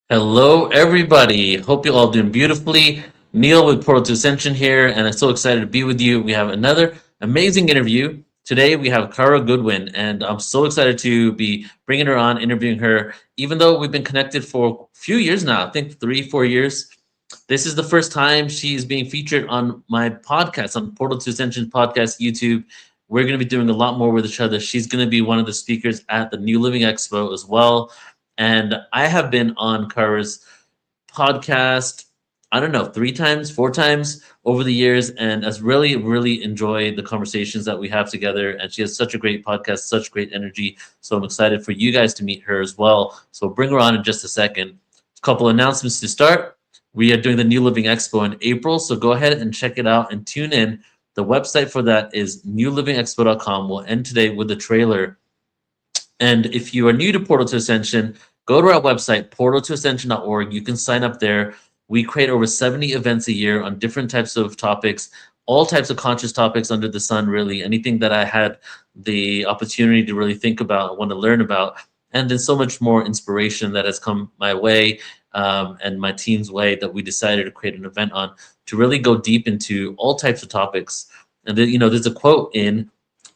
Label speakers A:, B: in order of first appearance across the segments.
A: Hello, everybody. Hope you're all doing beautifully. Neil with Portal to Ascension here, and I'm so excited to be with you. We have another amazing interview. Today, we have Cara Goodwin, and I'm so excited to be bringing her on, interviewing her. Even though we've been connected for a few years now, I think 3, 4 years, this is the first time she's being featured on my podcast, on Portal to Ascension podcast, YouTube. We're going to be doing a lot more with each other. She's going to be one of the speakers at the New Living Expo as well. And I have been on Kara's podcast, I don't know, 3 times, 4 times over the years, and has really, really enjoyed the conversations that we have together. And she has such a great podcast, such great energy. So I'm excited for you guys to meet her as well. So we'll bring her on in just a second. A couple announcements to start. We are doing the New Living Expo in April, so go ahead and check it out and tune in. The website for that is newlivingexpo.com. We'll end today with a trailer. And if you are new to Portal to Ascension, go to our website, portaltoascension.org. You can sign up there. We create over 70 events a year on different types of topics, all types of conscious topics under the sun, really. Anything that I had the opportunity to really think about, want to learn about. And then so much more inspiration that has come my way and my team's way that we decided to create an event on to really go deep into all types of topics. And then, there's a quote in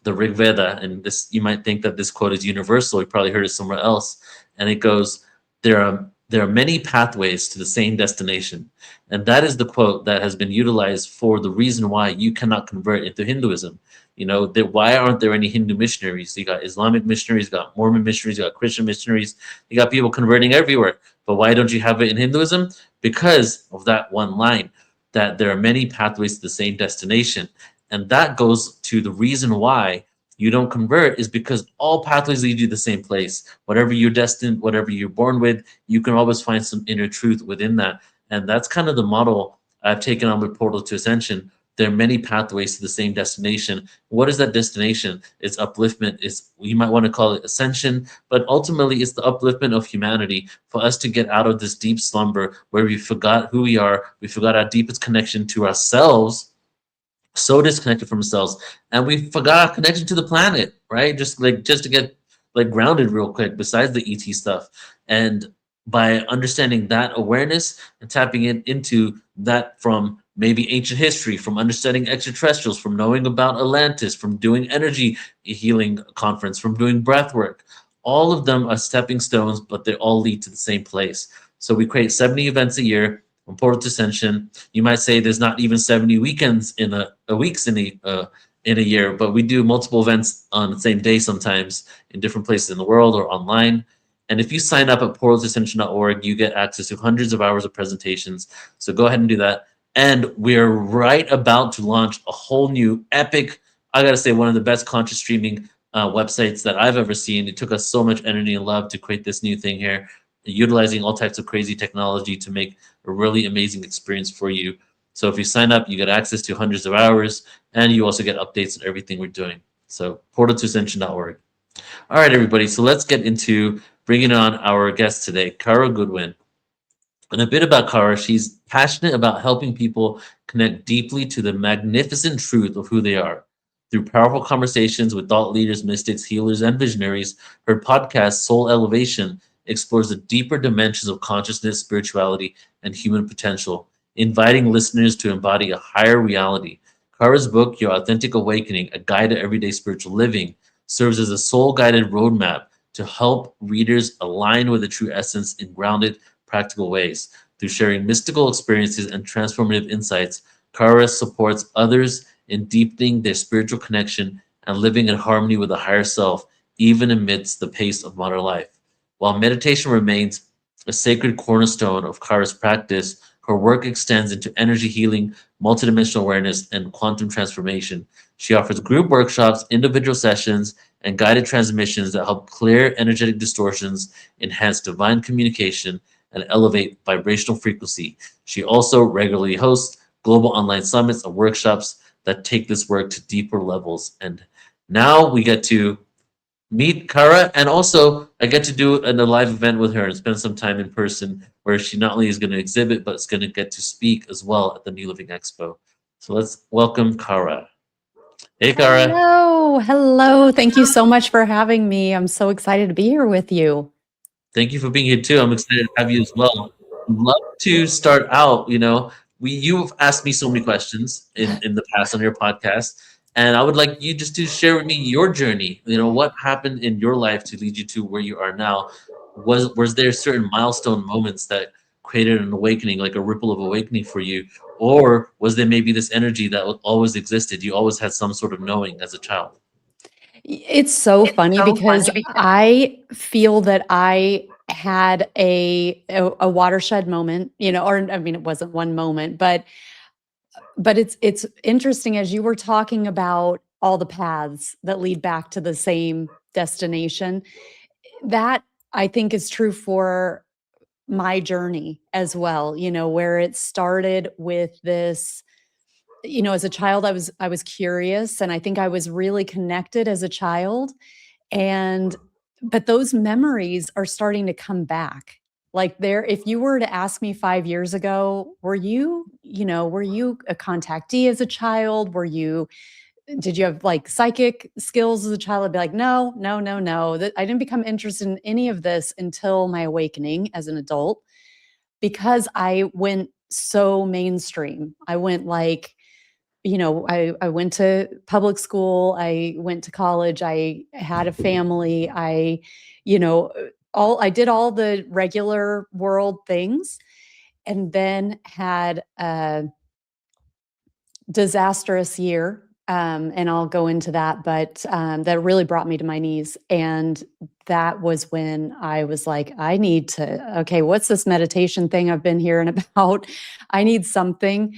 A: the Rig Veda, and this, you might think that this quote is universal. You probably heard it somewhere else, and it goes, "There are many pathways to the same destination," and that is the quote that has been utilized for the reason why you cannot convert into Hinduism. Why aren't there any Hindu missionaries? You got Islamic missionaries, you got Mormon missionaries, you got Christian missionaries, you got people converting everywhere. But why don't you have it in Hinduism? Because of that one line, that there are many pathways to the same destination. And that goes to the reason why you don't convert is because all pathways lead you to the same place. Whatever you're destined, whatever you're born with, you can always find some inner truth within that. And that's kind of the model I've taken on with Portal to Ascension. There are many pathways to the same destination. What is that destination? It's upliftment. It's, you might want to call it ascension, but ultimately it's the upliftment of humanity for us to get out of this deep slumber where we forgot who we are. We forgot our deepest connection to ourselves, so disconnected from ourselves, and we forgot our connection to the planet, right? Just to get like grounded real quick, besides the ET stuff. And by understanding that awareness and tapping into that from maybe ancient history, from understanding extraterrestrials, from knowing about Atlantis, from doing energy healing conference, from doing breath work, all of them are stepping stones, but they all lead to the same place. So we create 70 events a year on Portal to Ascension. You might say there's not even 70 weekends in a weeks in a year, but we do multiple events on the same day sometimes in different places in the world or online. And if you sign up at portaltoascension.org, you get access to hundreds of hours of presentations. So go ahead and do that. And we're right about to launch a whole new epic, I gotta say, one of the best conscious streaming websites that I've ever seen. It took us so much energy and love to create this new thing here, utilizing all types of crazy technology to make a really amazing experience for you. So if you sign up, you get access to hundreds of hours, and you also get updates on everything we're doing. So portaltoascension.org. All right, everybody. So let's get into bringing on our guest today, Cara Goodwin. And a bit about Cara, she's passionate about helping people connect deeply to the magnificent truth of who they are. Through powerful conversations with thought leaders, mystics, healers, and visionaries, her podcast, Soul Elevation, explores the deeper dimensions of consciousness, spirituality, and human potential, inviting listeners to embody a higher reality. Cara's book, Your Authentic Awakening, A Guide to Everyday Spiritual Living, serves as a soul-guided roadmap to help readers align with the true essence in grounded, practical ways. Through sharing mystical experiences and transformative insights, Cara supports others in deepening their spiritual connection and living in harmony with the higher self, even amidst the pace of modern life. While meditation remains a sacred cornerstone of Cara's practice, her work extends into energy healing, multidimensional awareness, and quantum transformation. She offers group workshops, individual sessions, and guided transmissions that help clear energetic distortions, enhance divine communication, and elevate vibrational frequency. She also regularly hosts global online summits and workshops that take this work to deeper levels. And now we get to meet Cara, and also I get to do a live event with her and spend some time in person where she not only is going to exhibit, but is going to get to speak as well at the New Living Expo. So let's welcome Cara. Hey, Cara.
B: Hello. Hello. Thank you so much for having me. I'm so excited to be here with you.
A: Thank you for being here too. I'm excited to have you as well. I'd love to start out, you've asked me so many questions in the past on your podcast, and I would like you just to share with me your journey. What happened in your life to lead you to where you are now? Was there certain milestone moments that created an awakening, like a ripple of awakening for you? Or was there maybe this energy that always existed? You always had some sort of knowing as a child.
B: It's so funny because I feel that I had a watershed moment, or I mean, it wasn't one moment, but it's interesting as you were talking about all the paths that lead back to the same destination. That I think is true for my journey as well, where it started with this, as a child I was curious, and I think I was really connected as a child, and but those memories are starting to come back. Like, there, if you were to ask me 5 years ago, were you a contactee as a child? Did you have, like, psychic skills as a child? I'd be like, "No, no, no, no." That I didn't become interested in any of this until my awakening as an adult, because I went so mainstream. I went, like, I went to public school, I went to college, I had a family, you know, I did all the regular world things, and then had a disastrous year. And I'll go into that, but that really brought me to my knees. And that was when I was like, okay, what's this meditation thing I've been hearing about? I need something.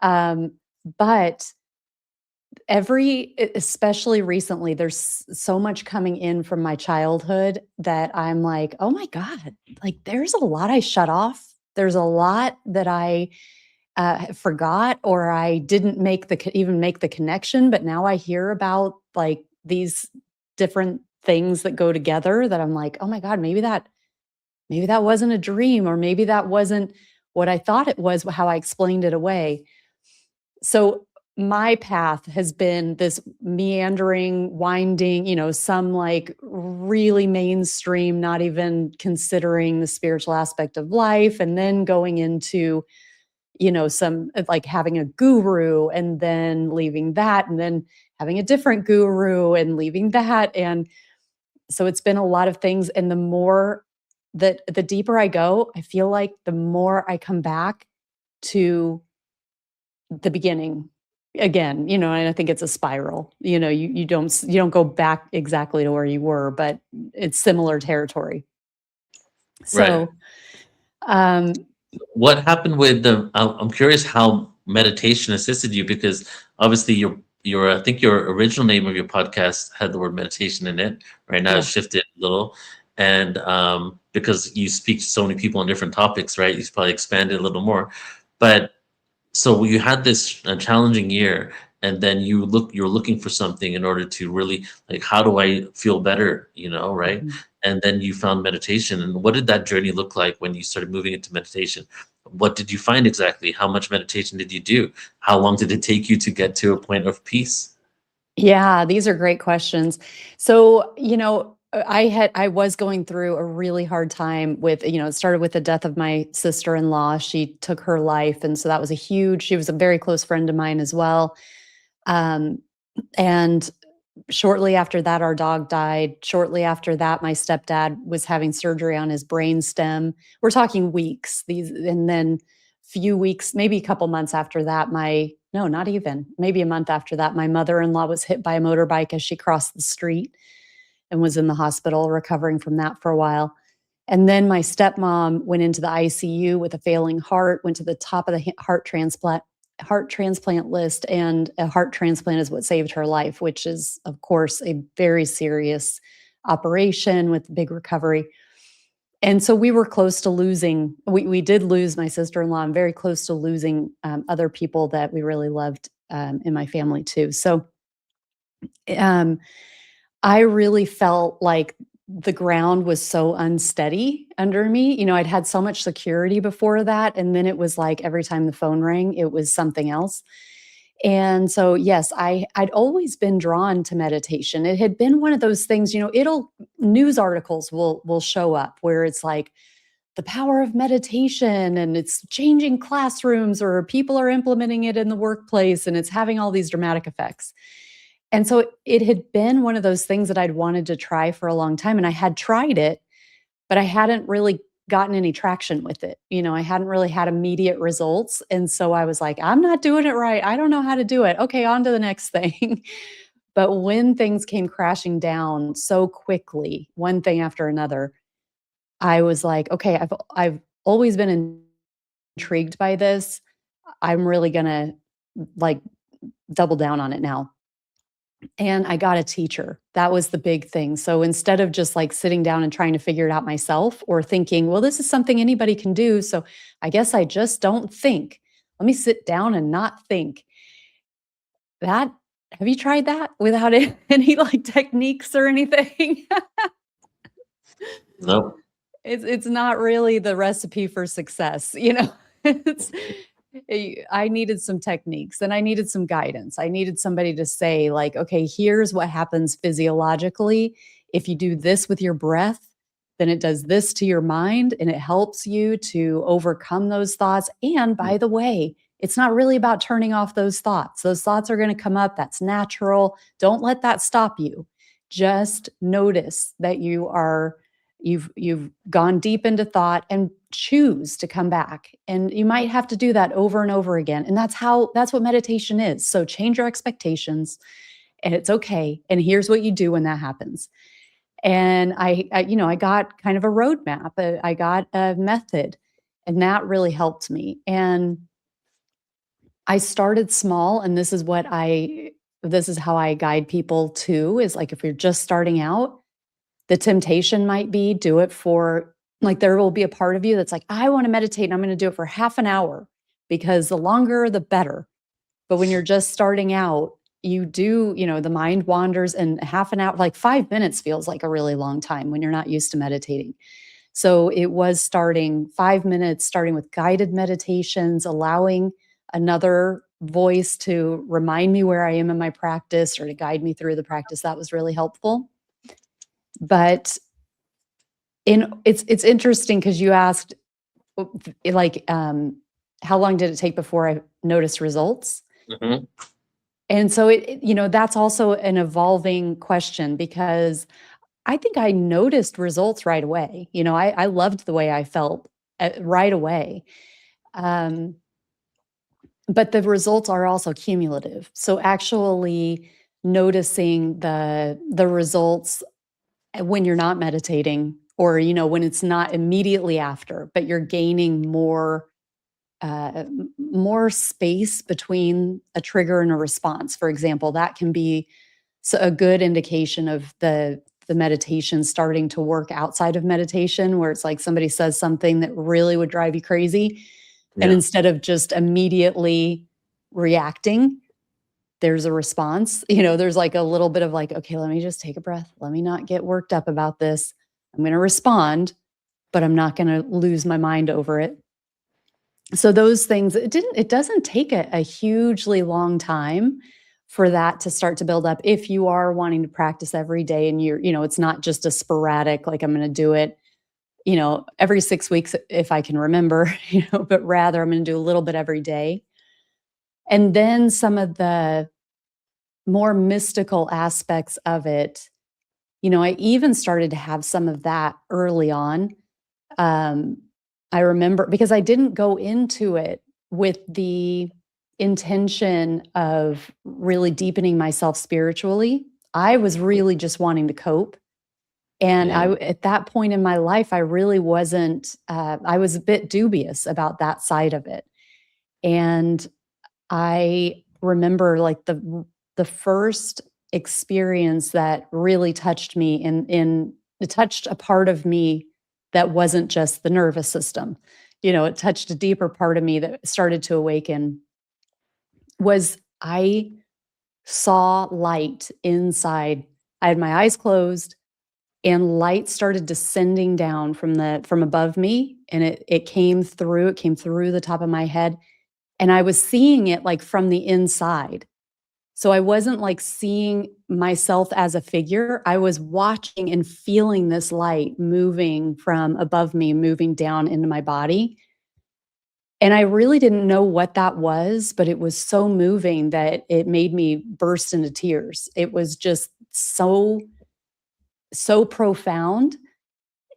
B: Um, but especially recently, there's so much coming in from my childhood that I'm like, oh my God, like, there's a lot I shut off. There's a lot that I forgot, or I didn't even make the connection. But now I hear about, like, these different things that go together that I'm like, oh my God, maybe that wasn't a dream, or maybe that wasn't what I thought it was, how I explained it away. So my path has been this meandering, winding, some, like, really mainstream, not even considering the spiritual aspect of life, and then going into, some, like, having a guru, and then leaving that, and then having a different guru and leaving that. And so it's been a lot of things. And the deeper I go, I feel like the more I come back to the beginning again, and I think it's a spiral. You don't go back exactly to where you were, but it's similar territory.
A: Right.
B: So, um,
A: What happened with I'm curious how meditation assisted you, because obviously your I think your original name of your podcast had the word meditation in it. Right now it's
B: yeah.
A: shifted a little, and because you speak to so many people on different topics, right? You've probably expanded a little more, but so you had this challenging year, and then you're looking for something in order to really, like, how do I feel better, right?
B: Mhm.
A: And then you found meditation. And what did that journey look like when you started moving into meditation? What did you find exactly? How much meditation did you do? How long did it take you to get to a point of peace?
B: Yeah, these are great questions. So, I was going through a really hard time with, it started with the death of my sister-in-law. She took her life, and so that was she was a very close friend of mine as well. Um, and shortly after that, our dog died. Shortly after that, my stepdad was having surgery on his brain stem. We're talking weeks. And then few weeks, maybe a couple months after that, no, not even, maybe a month after that, my mother-in-law was hit by a motorbike as she crossed the street, and was in the hospital recovering from that for a while. And then my stepmom went into the ICU with a failing heart, went to the top of the heart transplant list, and a heart transplant is what saved her life, which is, of course, a very serious operation with big recovery. And so we were close to losing. We did lose my sister-in-law. I'm very close to losing other people that we really loved in my family too. So um, I really felt like the ground was so unsteady under me. I'd had so much security before that, and then it was like every time the phone rang, it was something else. And so, yes, I'd always been drawn to meditation. It had been one of those things, it'll news articles will show up where it's like the power of meditation and it's changing classrooms or people are implementing it in the workplace and it's having all these dramatic effects. And so it had been one of those things that I'd wanted to try for a long time and I had tried it, but I hadn't really gotten any traction with it. I hadn't really had immediate results. And so I was like, I'm not doing it right. I don't know how to do it. Okay, on to the next thing. But when things came crashing down so quickly, one thing after another, I was like, okay, I've always been intrigued by this. I'm really gonna like double down on it now. And I got a teacher. That was the big thing. So instead of just like sitting down and trying to figure it out myself or thinking, well, this is something anybody can do. So I guess I just don't think. Let me sit down and not think. That have you tried that without any like techniques or anything?
A: Nope.
B: It's not really the recipe for success. It's I needed some techniques and I needed some guidance. I needed somebody to say like, "Okay, here's what happens physiologically. If you do this with your breath, then it does this to your mind and it helps you to overcome those thoughts. And by the way, it's not really about turning off those thoughts. Those thoughts are going to come up. That's natural. Don't let that stop you. Just notice that you've gone deep into thought and choose to come back. And you might have to do that over and over again. And that's what meditation is. So change your expectations and it's okay. And here's what you do when that happens. And I got kind of a roadmap. I got a method and that really helped me. And I started small and this is how I guide people too, is like if you're just starting out, the temptation might be do it for like there will be a part of you that's like, I want to meditate and I'm going to do it for half an hour because the longer the better. But when you're just starting out, the mind wanders and half an hour, like 5 minutes feels like a really long time when you're not used to meditating. So it was starting 5 minutes, starting with guided meditations, allowing another voice to remind me where I am in my practice or to guide me through the practice. That was really helpful. But it's interesting because you asked like how long did it take before I noticed results?
A: Mhm.
B: And so that's also an evolving question because I think I noticed results right away. I loved the way I felt right away. Um, but the results are also cumulative. So actually noticing the results when you're not meditating or when it's not immediately after, but you're gaining more space between a trigger and a response, for example, that can be a good indication of the meditation starting to work outside of meditation, where it's like somebody says something that really would drive you crazy. And
A: Yeah.
B: instead of just immediately reacting, there's a response. There's like a little bit of like, okay, let me just take a breath. Let me not get worked up about this. I'm going to respond, but I'm not going to lose my mind over it. So those things, it doesn't take a hugely long time for that to start to build up if you are wanting to practice every day and it's not just a sporadic, like I'm going to do it, every 6 weeks if I can remember, but rather I'm going to do a little bit every day. And then some of the more mystical aspects of it, I even started to have some of that early on. I remember because I didn't go into it with the intention of really deepening myself spiritually. I was really just wanting to cope. And
A: Mm.
B: at that point in my life, I really wasn't, I was a bit dubious about that side of it. And I remember like the first experience that really touched me in it touched a part of me that wasn't just the nervous system. It touched a deeper part of me that started to awaken was I saw light inside. I had my eyes closed and light started descending down from above me and it came through the top of my head and I was seeing it like from the inside. So I wasn't like seeing myself as a figure. I was watching and feeling this light moving from above me, moving down into my body. And I really didn't know what that was, but it was so moving that it made me burst into tears. It was just so profound.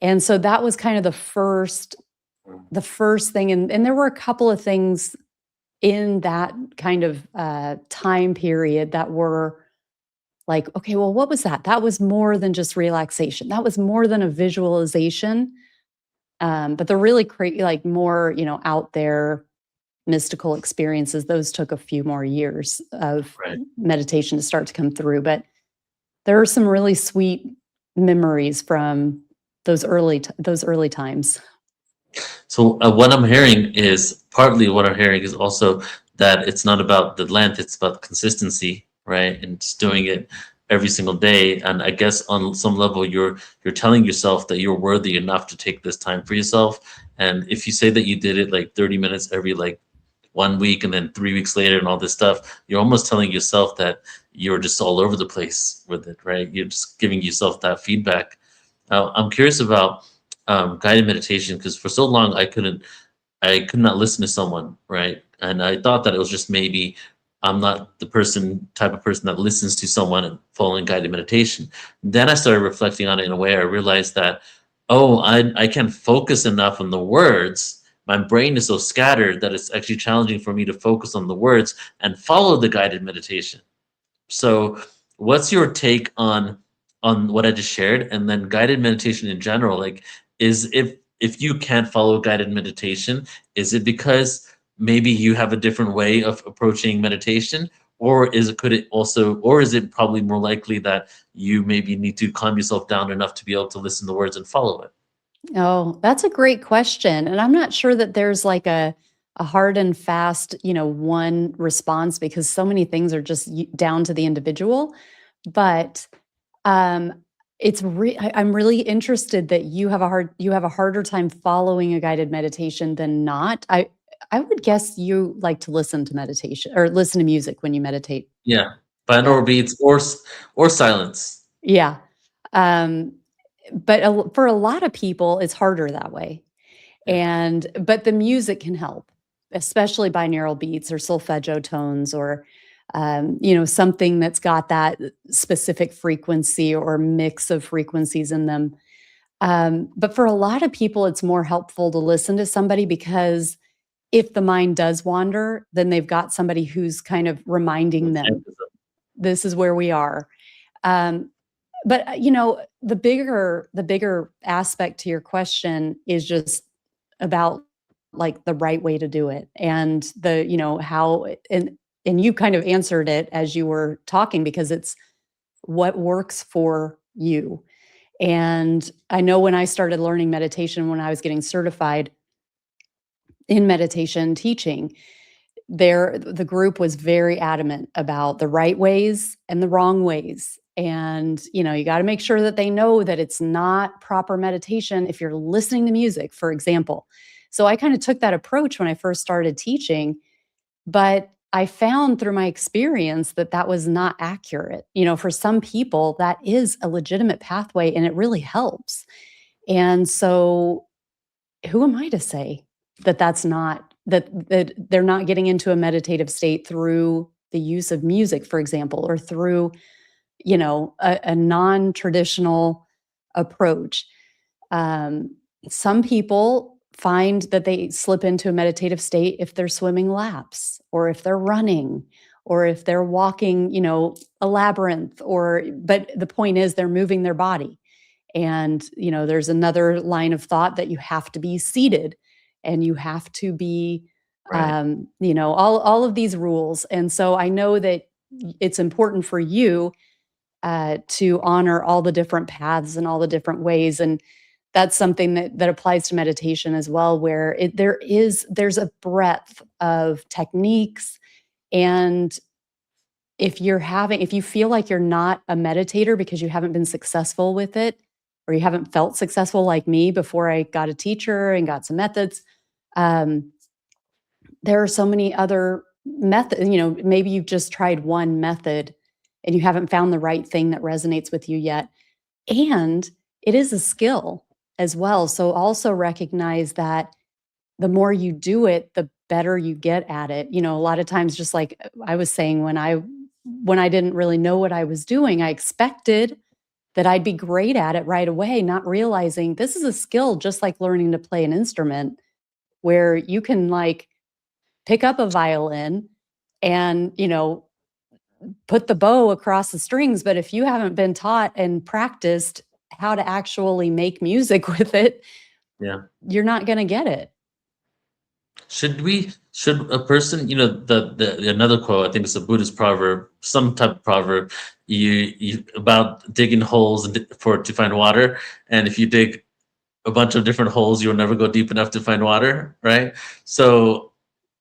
B: And so that was kind of the first thing, and there were a couple of things in that kind of time period that were like, okay, well, what was that? That was more than just relaxation. That was more than a visualization. But the really like more, out there mystical experiences, those took a few more years of
A: Right.
B: meditation to start to come through. But there are some really sweet memories from those early times.
A: So what I'm hearing is partly what I'm hearing is also that it's not about the length, it's about consistency, right? And just doing it every single day. And I guess on some level, you're telling yourself that you're worthy enough to take this time for yourself. And if you say that you did it like 30 minutes every like 1 week and then 3 weeks later and all this stuff, you're almost telling yourself that you're just all over the place with it, right? You're just giving yourself that feedback. I'm curious about guided meditation because for so long I could not listen to someone, right? And I thought that it was just maybe I'm not the type of person that listens to someone and following guided meditation. Then I started reflecting on it in a way I realized that, oh, I can't focus enough on the words. My brain is so scattered that it's actually challenging for me to focus on the words and follow the guided meditation. So, what's your take on what I just shared, and then guided meditation in general? Like, is if you can't follow guided meditation, is it because maybe you have a different way of approaching meditation, or is it probably more likely that you maybe need to calm yourself down enough to be able to listen to the words and follow it?
B: Oh, that's a great question. And I'm not sure that there's like a hard and fast, one response because so many things are just down to the individual. But um I'm really interested that you have a harder time following a guided meditation than not. I would guess you like to listen to meditation or listen to music when you meditate.
A: Yeah,
B: Yeah.
A: binaural beats or silence.
B: Yeah. Um but for a lot of people it's harder that way.
A: Yeah,
B: But the music can help, especially binaural beats or solfeggio tones or something that's got that specific frequency or mix of frequencies in them. But for a lot of people, it's more helpful to listen to somebody because if the mind does wander, then they've got somebody who's kind of reminding
A: with
B: them,
A: emphasis.
B: this is where we are. Um, but the bigger aspect to your question is just about like the right way to do it and how and you kind of answered it as you were talking because it's what works for you. And I know when I started learning meditation when I was getting certified in meditation teaching, the group was very adamant about the right ways and the wrong ways. And you got to make sure that they know that it's not proper meditation if you're listening to music, for example. So I kind of took that approach when I first started teaching, but I found through my experience that that was not accurate. For some people that is a legitimate pathway and it really helps. And so who am I to say that that's not that they're not getting into a meditative state through the use of music, for example, or through, a non-traditional approach. Um, some people find that they slip into a meditative state if they're swimming laps or if they're running or if they're walking, a labyrinth but the point is they're moving their body. And, there's another line of thought that you have to be seated and you have to be,
A: Right.
B: all of these rules. And so I know that it's important for you to honor all the different paths and all the different ways. And that's something that applies to meditation as well, where there's a breadth of techniques. And if you feel like you're not a meditator because you haven't been successful with it, or you haven't felt successful like me before I got a teacher and got some methods, um, there are so many other methods. Maybe you've just tried one method and you haven't found the right thing that resonates with you yet. And it is a skill as well. So also recognize that the more you do it, the better you get at it. A lot of times, just like I was saying, when I didn't really know what I was doing, I expected that I'd be great at it right away, not realizing this is a skill just like learning to play an instrument, where you can like pick up a violin and, put the bow across the strings, but if you haven't been taught and practiced how to actually make music with it,
A: Yeah.
B: you're not going to get it.
A: Should a person, the another quote, I think it's a Buddhist proverb, some type of proverb, you about digging holes to find water, and if you dig a bunch of different holes, you'll never go deep enough to find water, right? So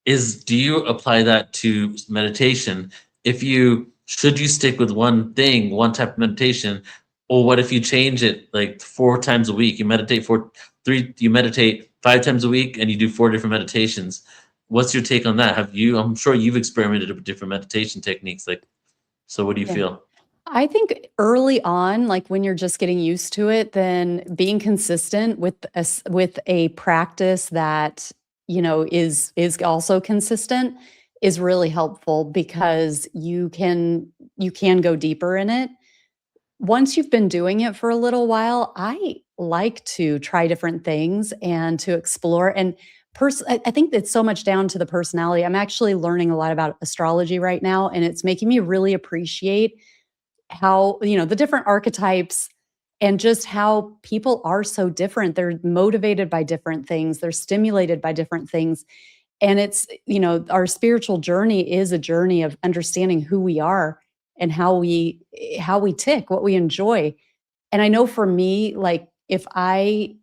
A: do you apply that to meditation? Should you stick with one thing, one type of meditation, or what if you change it like 4 times a week? You meditate 5 times a week and you do 4 different meditations. What's your take on that? I'm sure you've experimented with different meditation techniques. So what do you
B: Yeah.
A: feel?
B: I think early on, like when you're just getting used to it, then being consistent with a practice that, is also consistent is really helpful, because you can go deeper in it. Once you've been doing it for a little while, I like to try different things and to explore. And I think it's so much down to the personality. I'm actually learning a lot about astrology right now, and it's making me really appreciate how, the different archetypes and just how people are so different. They're motivated by different things, they're stimulated by different things. And our spiritual journey is a journey of understanding who we are and how we tick, what we enjoy. And I know for me, like if I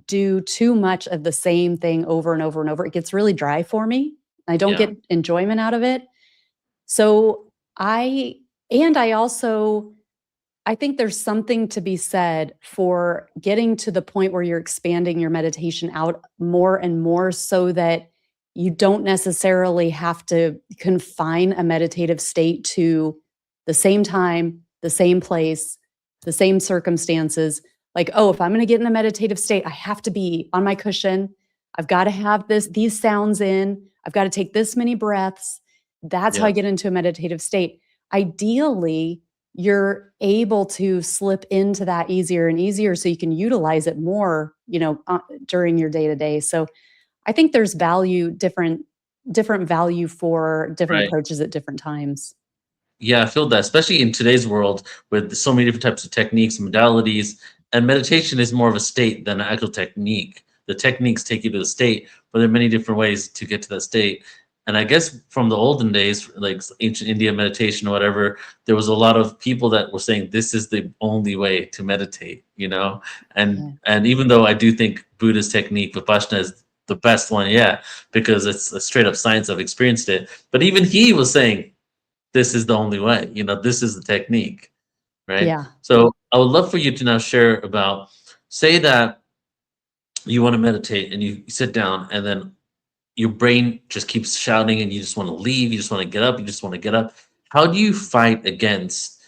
B: do too much of the same thing over and over and over, it gets really dry for me. I don't
A: Yeah,
B: get enjoyment out of it. So I also I think there's something to be said for getting to the point where you're expanding your meditation out more and more, so that you don't necessarily have to confine a meditative state to the same time, the same place, the same circumstances. Like, oh, if I'm going to get in a meditative state, I have to be on my cushion. I've got to have these sounds in. I've got to take this many breaths. That's how I
A: yeah,
B: get into a meditative state. Ideally, you're able to slip into that easier and easier, so you can utilize it more, during your day to day. So I think there's different value for different
A: right.
B: approaches at different times.
A: Yeah, I feel that, especially in today's world with so many different types of techniques, modalities, and meditation is more of a state than an actual technique. The techniques take you to the state, but there are many different ways to get to that state. And I guess from the olden days, like ancient India meditation or whatever, there was a lot of people that were saying this is the only way to meditate, you know?
B: Yeah.
A: And even though I do think Buddha's technique, Vipassana, is the best one, yeah, because it's a straight up science, I've experienced it. But even he was saying this is the only way, this is the technique, right?
B: Yeah.
A: So I would love for you to now share about, say that you want to meditate and you sit down and then your brain just keeps shouting and you just want to leave, you just want to get up, you just want to get up. How do you fight against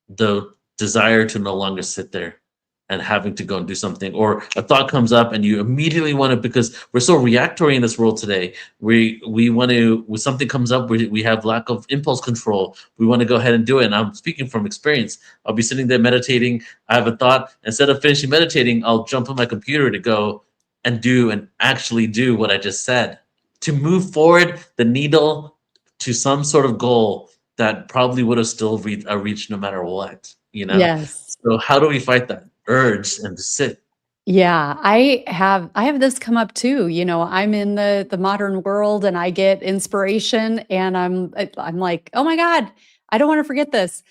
A: the desire to no longer sit there and having to go and do something, or a thought comes up and you immediately want to, because we're so reactory in this world today, we want to, when something comes up, we have lack of impulse control, we want to go ahead and do it. And I'm speaking from experience. I'll be sitting there meditating, I have a thought, instead of finishing meditating, I'll jump on my computer to go and actually do what I just said, to move forward the needle to some sort of goal that probably would have still reached no matter what.
B: Yes.
A: So how do we fight that urge and to sit?
B: Yeah, I have this come up too. I'm in the modern world and I get inspiration and I'm like, "Oh my God, I don't want to forget this."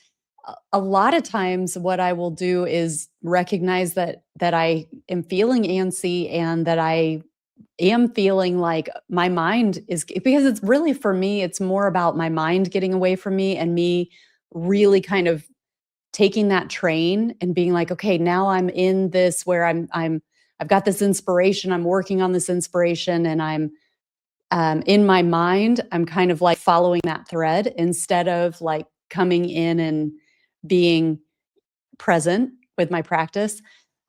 B: A lot of times what I will do is recognize that I am feeling antsy and that I am feeling like my mind is, because it's really, for me, it's more about my mind getting away from me and me really kind of taking that train and being like, okay, now I'm in this where I've got this inspiration, I'm working on this inspiration, and in my mind, I'm kind of like following that thread instead of like coming in and being present with my practice.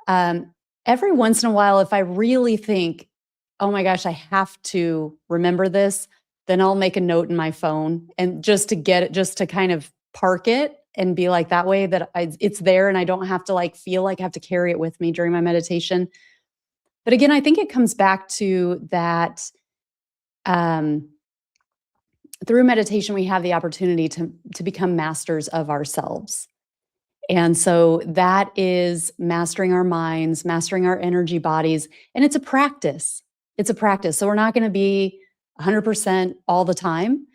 B: Um, every once in a while, if I really think, oh my gosh, I have to remember this, then I'll make a note in my phone and just to get it, just to kind of park it and be like that way that it's there and I don't have to like feel like I have to carry it with me during my meditation. But again, I think it comes back to that um, through meditation, we have the opportunity to become masters of ourselves. And so that is mastering our minds, mastering our energy bodies, and it's a practice. It's a practice. So we're not going to be 100% all the time,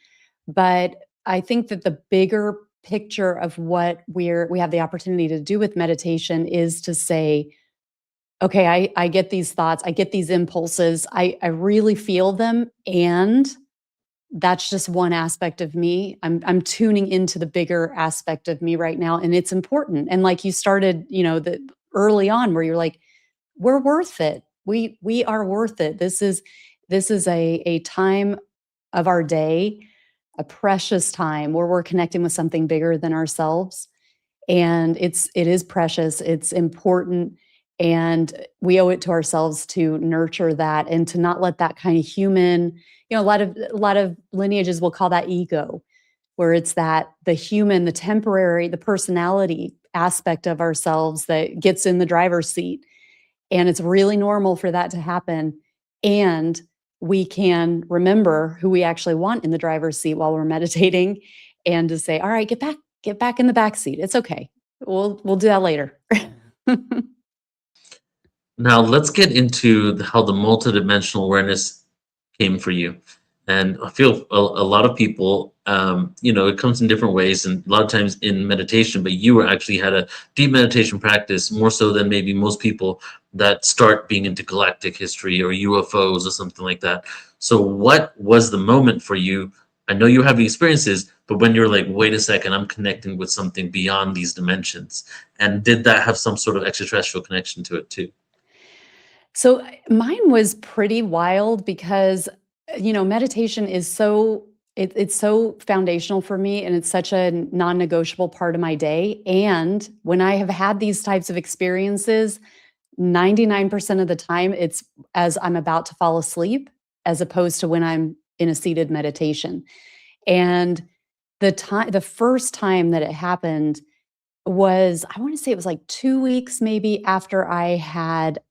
B: but I think that the bigger picture of what we have the opportunity to do with meditation is to say, okay, I get these thoughts, I get these impulses, I really feel them, and that's just one aspect of me. I'm tuning into the bigger aspect of me right now, and it's important. And like you started, the early on where you're like, we're worth it. We are worth it. This is a time of our day, a precious time where we're connecting with something bigger than ourselves. And it is precious, it's important, and we owe it to ourselves to nurture that and to not let that kind of human, a lot of lineages will call that ego, where it's that the human, the temporary, the personality aspect of ourselves that gets in the driver's seat. And it's really normal for that to happen. And we can remember who we actually want in the driver's seat while we're meditating and to say, all right, get back in the back seat. It's okay. We'll do that later.
A: Now let's get into how the multidimensional awareness came for you. And I feel a lot of people, it comes in different ways and a lot of times in meditation, but you actually had a deep meditation practice more so than maybe most people that start being into galactic history or UFOs or something like that. So what was the moment for you? I know you have experiences, but when you're like, wait a second, I'm connecting with something beyond these dimensions. And did that have some sort of extraterrestrial connection to it too?
B: So mine was pretty wild because meditation is it's so foundational for me and it's such a non-negotiable part of my day. And when I have had these types of experiences, 99% of the time it's as I'm about to fall asleep as opposed to when I'm in a seated meditation. And the first time that it happened was, I want to say it was like 2 weeks maybe after I had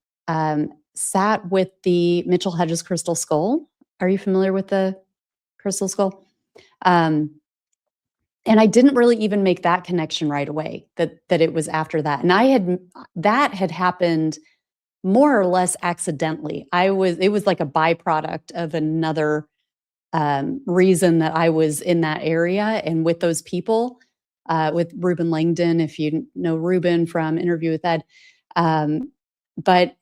B: sat with the Mitchell Hedges crystal skull. Are you familiar with the crystal skull? Um, and I didn't really even make that connection right away that it was after that. And that had happened more or less accidentally. It was like a byproduct of another reason that I was in that area and with those people, with Ruben Langdon, if you know Ruben from Interview with Ed. But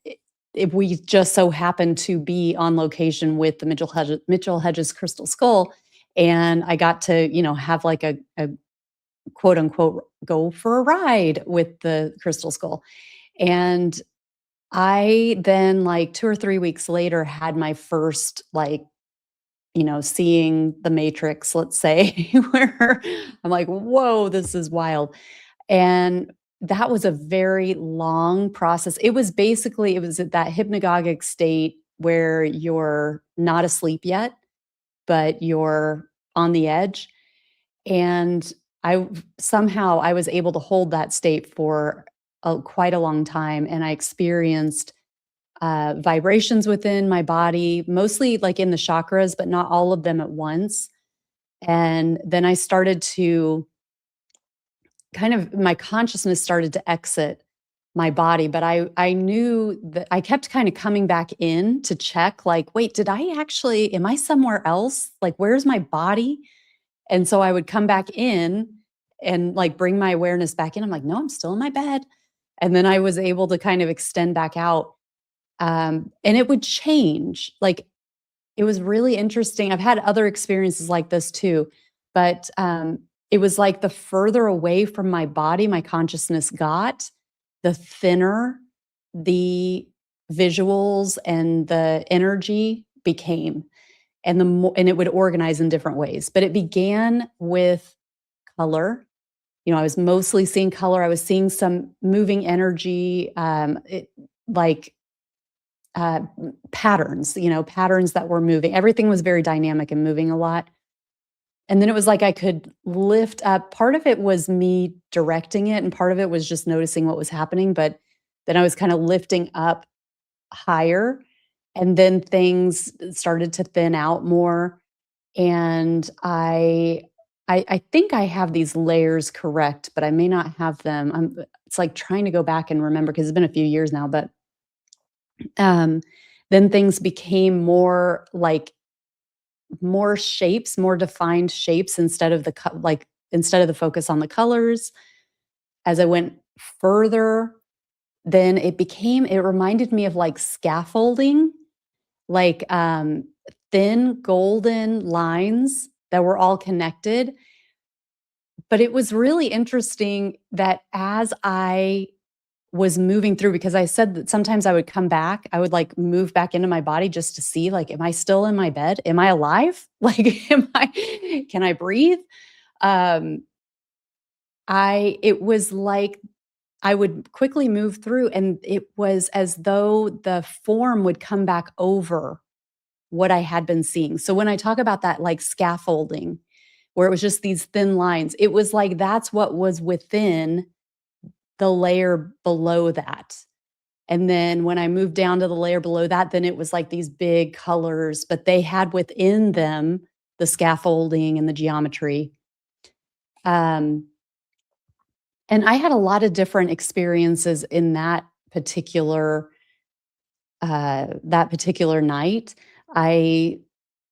B: if we just so happened to be on location with the Mitchell Hedges Crystal Skull, and I got to, have like a quote unquote go for a ride with the Crystal Skull. And I then, like 2 or 3 weeks later, had my first like seeing the Matrix, let's say, where I'm like, whoa, this is wild. And that was a very long process. It was at that hypnagogic state where you're not asleep yet, but you're on the edge. And I was able to hold that state for quite a long time. And I experienced vibrations within my body, mostly like in the chakras, but not all of them at once. And then I started to my consciousness started to exit my body, but I knew that I kept kind of coming back in to check, like, wait, am I somewhere else? Like, where's my body? And so I would come back in and like bring my awareness back in. I'm like, no, I'm still in my bed. And then I was able to kind of extend back out. And it would change. Like, it was really interesting. I've had other experiences like this too, but it was like the further away from my body my consciousness got, the thinner the visuals and the energy became. and and it would organize in different ways. But it began with color. I was mostly seeing color. I was seeing some moving energy, like uh, patterns, patterns that were moving. Everything was very dynamic and moving a lot. And then it was like I could lift up. Part of it was me directing it, and part of it was just noticing what was happening. But then I was kind of lifting up higher, and then things started to thin out more. And I think I have these layers correct, but I may not have them. It's like trying to go back and remember because it's been a few years now. But um, then things became more like more shapes, more defined shapes instead of instead of the focus on the colors. As I went further, then it reminded me of like scaffolding, like thin golden lines that were all connected. But it was really interesting that as I was moving through, because I said that sometimes I would come back, I would like move back into my body just to see, like, am I still in my bed? Am I alive? Like, can I breathe? Um, it was like I would quickly move through, and it was as though the form would come back over what I had been seeing. So when I talk about that, like scaffolding, where it was just these thin lines, it was like that's what was within the layer below that. And then when I moved down to the layer below that, then it was like these big colors, but they had within them the scaffolding and the geometry. Um, and I had a lot of different experiences in that particular night. I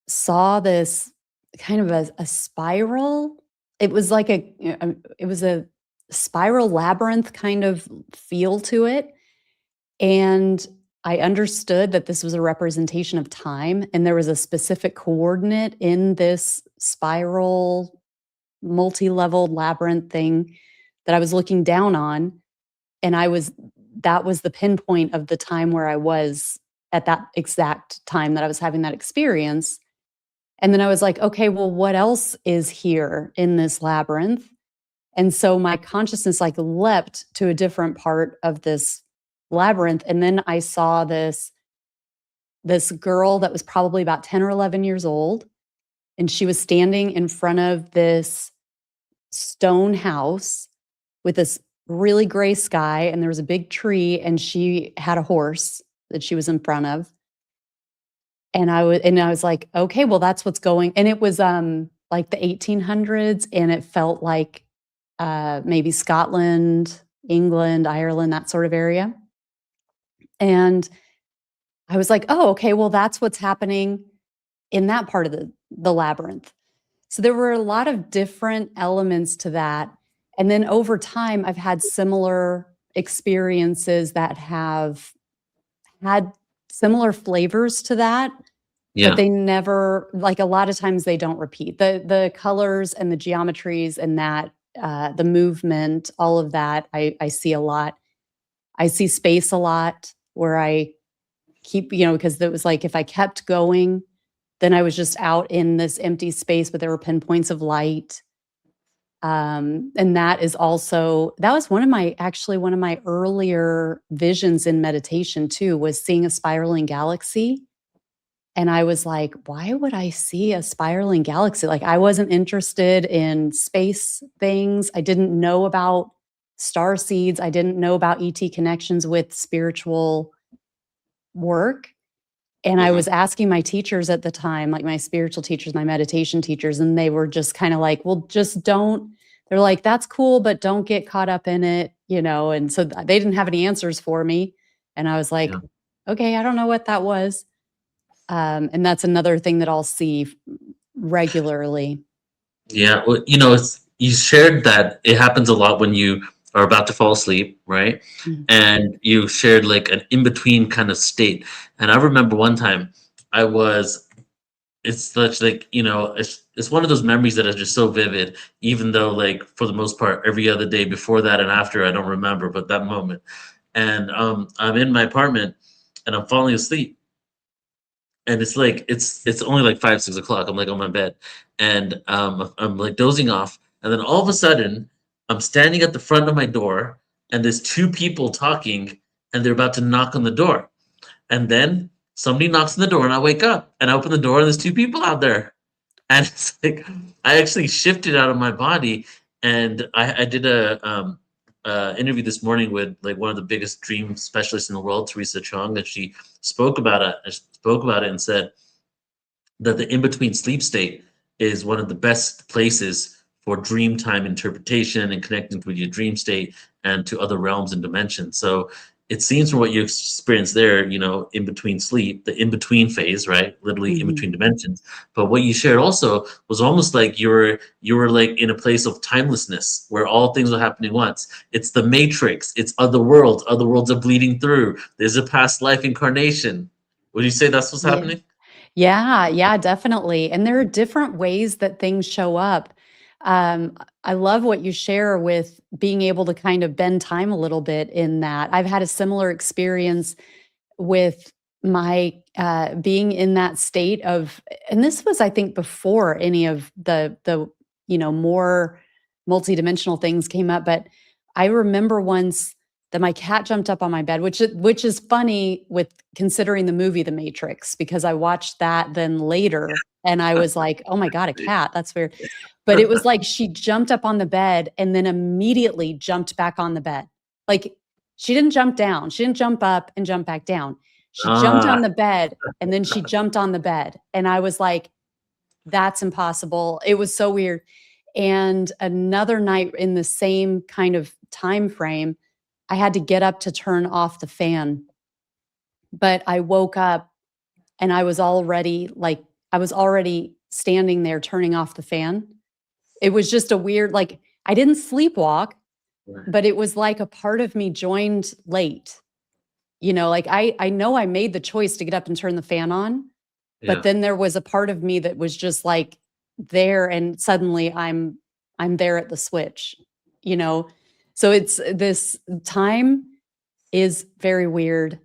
B: saw this kind of a spiral. It was like it was a spiral labyrinth kind of feel to it. And I understood that this was a representation of time, and there was a specific coordinate in this spiral, multi-leveled labyrinth thing that I was looking down on, and that was the pinpoint of the time where I was at that exact time that I was having that experience. And then I was like, "Okay, well, what else is here in this labyrinth?" And so my consciousness like leapt to a different part of this labyrinth. And then I saw this girl that was probably about 10 or 11 years old. And she was standing in front of this stone house with this really gray sky. And there was a big tree, and she had a horse that she was in front of. And I was like, okay, well, that's what's going. And it was like the 1800s, and it felt like maybe Scotland, England, Ireland, that sort of area. And I was like, oh, okay, well, that's what's happening in that part of the labyrinth. So there were a lot of different elements to that. And then over time, I've had similar experiences that have had similar flavors to that, but
A: Yeah.
B: they never, like, a lot of times they don't repeat. The colors and the geometries and that the movement, all of that, I see a lot. I see space a lot where I keep, because it was like if I kept going, then I was just out in this empty space, but there were pinpoints of light. And that was one of my earlier visions in meditation too, was seeing a spiraling galaxy. And I was like, why would I see a spiraling galaxy? Like, I wasn't interested in space things. I didn't know about star seeds. I didn't know about ET connections with spiritual work. And I
A: Hmm.
B: was asking my teachers at the time, like my spiritual teachers, my meditation teachers, and they were just kind of like, well, just don't. They're like, that's cool, but don't get caught up in it, And so they didn't have any answers for me. And I was like,
A: Yeah.
B: okay, I don't know what that was. And that's another thing that I'll see regularly.
A: Yeah. Well, you shared that it happens a lot when you are about to fall asleep, right?
B: Mm.
A: And you shared like an in between kind of state. And I remember one time I was, it's such like, it's one of those memories that is just so vivid, even though, like, for the most part, every other day before that and after, I don't remember, but that moment. And I'm in my apartment and I'm falling asleep. and it's like it's only like 5, 6 o'clock. I'm like on my bed, and I'm like dozing off, and then all of a sudden I'm standing at the front of my door, and there's two people talking, and they're about to knock on the door, and then somebody knocks on the door, and I wake up, and I open the door, and there's two people out there, and it's like I actually shifted out of my body, and I did a interview this morning with like one of the biggest dream specialists in the world, Teresa Chung, and she spoke about it and said that the in-between sleep state is one of the best places for dream time interpretation and connecting with your dream state and to other realms and dimensions. So it seems from what you experienced there, in between sleep, the in-between phase, right? Literally in
B: Mhm.
A: between dimensions. But what you shared also was almost like you were like in a place of timelessness where all things are happening once. It's the matrix, it's other worlds are bleeding through. There's a past life incarnation. Would you say that's what's
B: Yeah.
A: happening?
B: Yeah, yeah, definitely. And there are different ways that things show up. I love what you share with being able to kind of bend time a little bit in that. I've had a similar experience with my being in that state of, and this was, I think, before any of the more multidimensional things came up. But I remember once that my cat jumped up on my bed, which is funny with considering the movie The Matrix, because I watched that then later and I was like, oh my God, a cat. That's weird. But it was like she jumped up on the bed and then immediately jumped back on the bed. Like she didn't jump down. She didn't jump up and jump back down. She jumped
A: Ah,
B: on the bed and then she jumped on the bed. And I was like, that's impossible. It was so weird. And another night in the same kind of time frame, I had to get up to turn off the fan. But I woke up and I was already standing there turning off the fan. It was just a weird, like, I didn't sleepwalk, but it was like a part of me joined late. Like I know I made the choice to get up and turn the fan on, but
A: yeah,
B: then there was a part of me that was just like there and suddenly I'm there at the switch, you know. So it's this time is very weird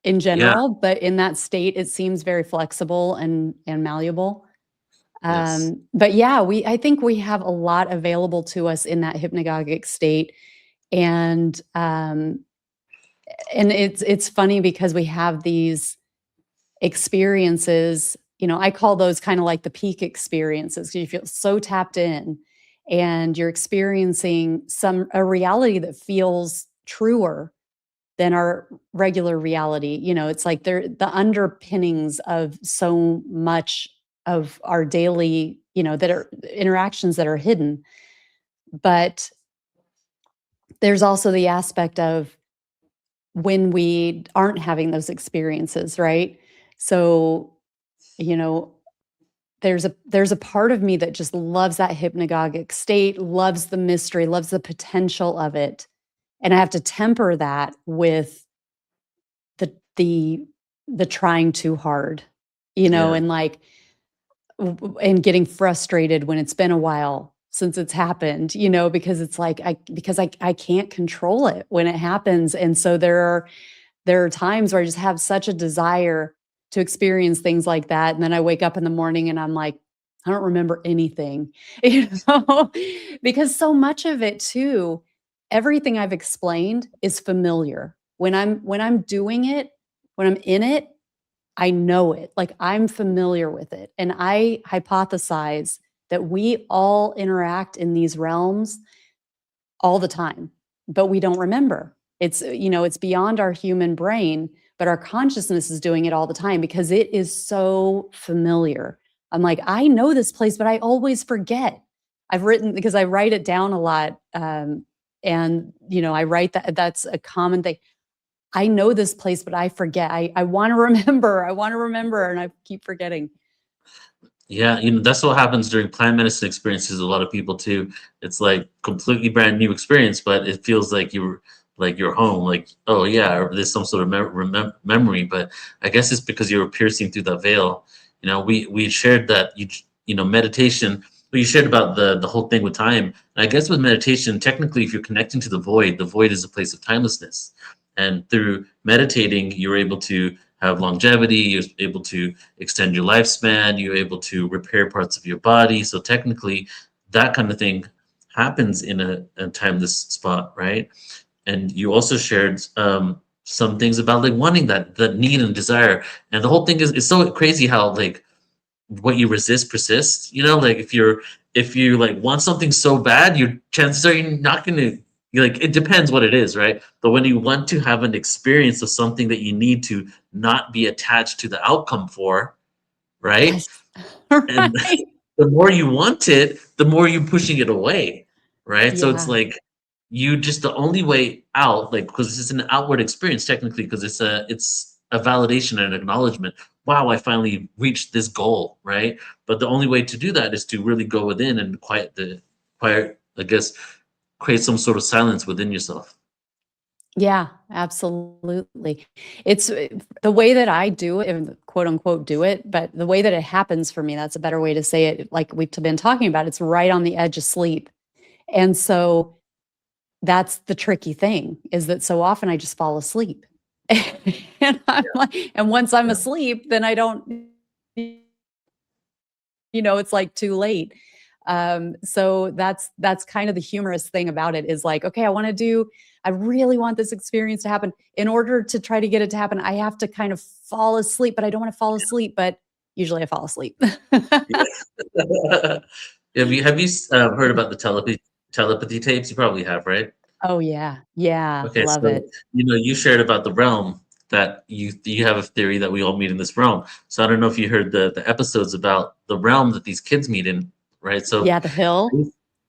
B: in
A: yeah,
B: general, but in that state it seems very flexible and malleable.
A: yes,
B: But yeah, I think we have a lot available to us in that hypnagogic state. And it's funny because we have these experiences, I call those kind of like the peak experiences. You feel so tapped in and you're experiencing a reality that feels truer than our regular reality. It's like they're the underpinnings of so much of our daily, that are interactions that are hidden. But there's also the aspect of when we aren't having those experiences, right? So, you know, there's a part of me that just loves that hypnagogic state, loves the mystery, loves the potential of it. And I have to temper that with the the the trying too hard,
A: yeah,
B: and like and getting frustrated when it's been a while since it's happened, because it's like I can't control it when it happens. And so there are times where I just have such a desire to experience things like that, and then I wake up in the morning and I'm like, I don't remember anything, because so much of it too, everything I've explained is familiar. When I'm doing it, when I'm in it, I know it. Like I'm familiar with it. And I hypothesize that we all interact in these realms all the time, but we don't remember. It's beyond our human brain, but our consciousness is doing it all the time because it is so familiar. I'm like, I know this place, but I always forget. I've written because I write it down a lot. And I write that's a common thing. I know this place, but I forget. I want to remember. I want to remember, and I keep forgetting.
A: yeah. That's what happens during plant medicine experiences. A lot of people too. It's like completely brand new experience, but it feels like you're home. Like, oh yeah, or there's some sort of memory. But I guess it's because you were piercing through that veil. We shared that meditation. We shared about the whole thing with time. And I guess with meditation, technically, if you're connecting to the void is a place of timelessness. And through meditating, you're able to have longevity, you're able to extend your lifespan, you're able to repair parts of your body. So technically, that kind of thing happens in a timeless spot, right? And you also shared some things about like wanting that need and desire. And the whole thing is it's so crazy how like what you resist persists. You know, like if you like want something so bad, your chances are you're not gonna you're like it depends what it is, right? But when you want to have an experience of something that you need to not be attached to the outcome for, right?
B: Yes.
A: And
B: Right.
A: the more you want it, the more you're pushing it away, right? So it's
B: Yeah.
A: like you just the only way out, like because it's an outward experience technically, because it's a validation and acknowledgement. Wow, I finally reached this goal, right? But the only way to do that is to really go within and quiet, I guess, create some sort of silence within yourself.
B: Yeah, absolutely. It's the way that I do it, and quote unquote do it, but the way that it happens for me, that's a better way to say it. Like we've been talking about, it's right on the edge of sleep. And so that's the tricky thing is that so often I just fall asleep. And I'm like, and once I'm
A: Yeah.
B: asleep, then I don't, it's like too late. So that's kind of the humorous thing about it is like, okay, I really want this experience to happen. In order to try to get it to happen, I have to kind of fall asleep, but I don't want to fall asleep, but usually I fall asleep.
A: Yeah. Have you heard about the telepathy tapes? You probably have, right?
B: Oh yeah. Yeah.
A: Okay,
B: Love
A: so
B: it.
A: you shared about the realm that you have a theory that we all meet in this realm. So I don't know if you heard the episodes about the realm that these kids meet in, right? So
B: Yeah. The hill.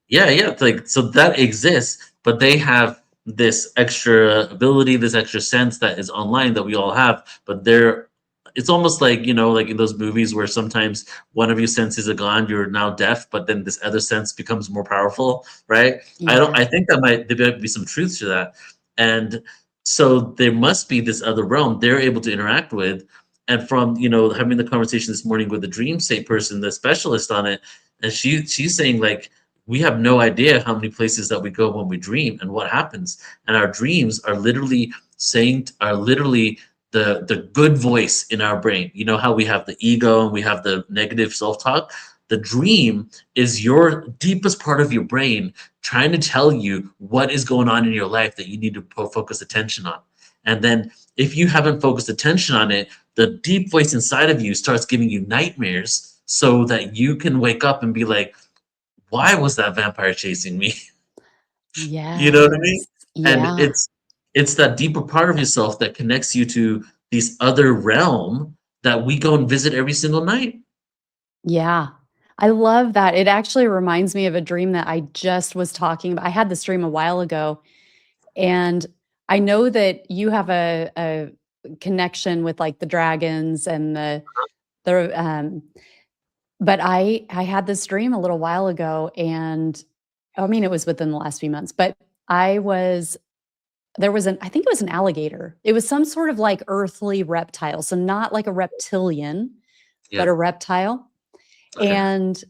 A: yeah, yeah, it's like so that exists, but they have this extra ability, this extra sense that is online that we all have, but they're it's almost like, like in those movies where sometimes one of your senses are gone, you're now deaf, but then this other sense becomes more powerful, right? I
B: Yeah.
A: think there might be some truth to that. And so there must be this other realm they're able to interact with. And from, having the conversation this morning with the dream state person, the specialist on it, and she's saying like we have no idea how many places that we go when we dream and what happens. And our dreams are literally the good voice in our brain. You know how we have the ego and we have the negative self-talk? The dream is your deepest part of your brain trying to tell you what is going on in your life that you need to focus attention on. And then if you haven't focused attention on it, the deep voice inside of you starts giving you nightmares so that you can wake up and be like, why was that vampire chasing me? You know what I mean?
B: Yes.
A: And
B: Yeah.
A: it's that deeper part of yourself that connects you to this other realm that we go and visit every single night.
B: Yeah. I love that. It actually reminds me of a dream that I just was talking about. I had this dream a while ago, and I know that you have a connection with like the dragons and the but I had this dream a little while ago, and I mean it was within the last few months, but I was there was an I think it was an alligator. It was some sort of like earthly reptile. So not like a reptilian, but
A: Yeah.
B: a reptile.
A: Okay.
B: And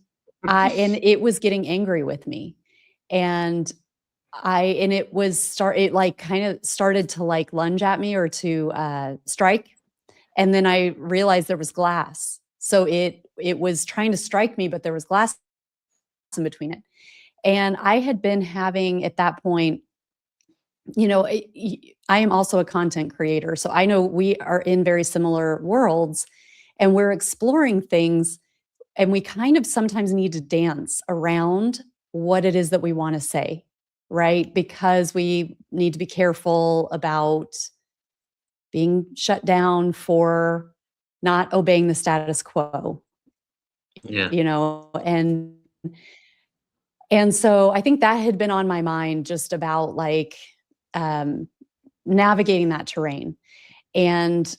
B: and it was getting angry with me. And and it was it like kind of started to like lunge at me or to strike. And then I realized there was glass. So it was trying to strike me, but there was glass in between it. And I had been having at that point, I am also a content creator. So I know we are in very similar worlds and we're exploring things, and we kind of sometimes need to dance around what it is that we want to say, right? Because we need to be careful about being shut down for not obeying the status quo,
A: Yeah.
B: you know, and so I think that had been on my mind just about like um navigating that terrain. And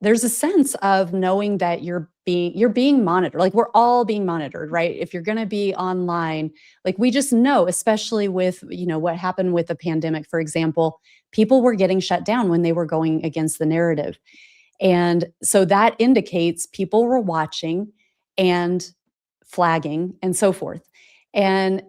B: there's a sense of knowing that you're being monitored. Like we're all being monitored, right? If you're going to be online, like we just know, especially with, what happened with the pandemic, for example, people were getting shut down when they were going against the narrative. And so that indicates people were watching and flagging and so forth. And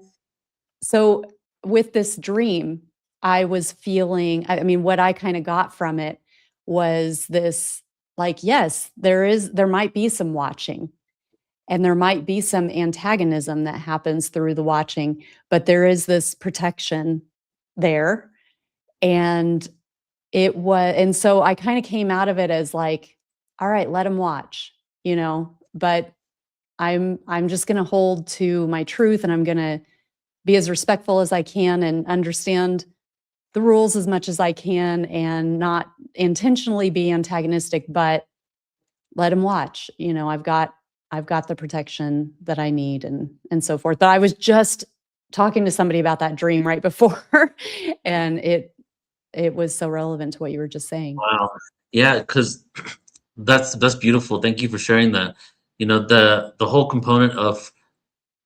B: so with this dream, I was feeling, I mean, what I kind of got from it was this. like, yes, there might be some watching, and there might be some antagonism that happens through the watching, but there is this protection there. And and so I kind of came out of it as like, all right, let him watch, but I'm just going to hold to my truth, and I'm going to be as respectful as I can and understand the rules as much as I can and not intentionally be antagonistic, but let him watch. I've got the protection that I need, and so forth. But I was just talking to somebody about that dream right before, and it was so relevant to what you were just saying.
A: Wow. Yeah, because that's beautiful. Thank you for sharing that. The whole component of,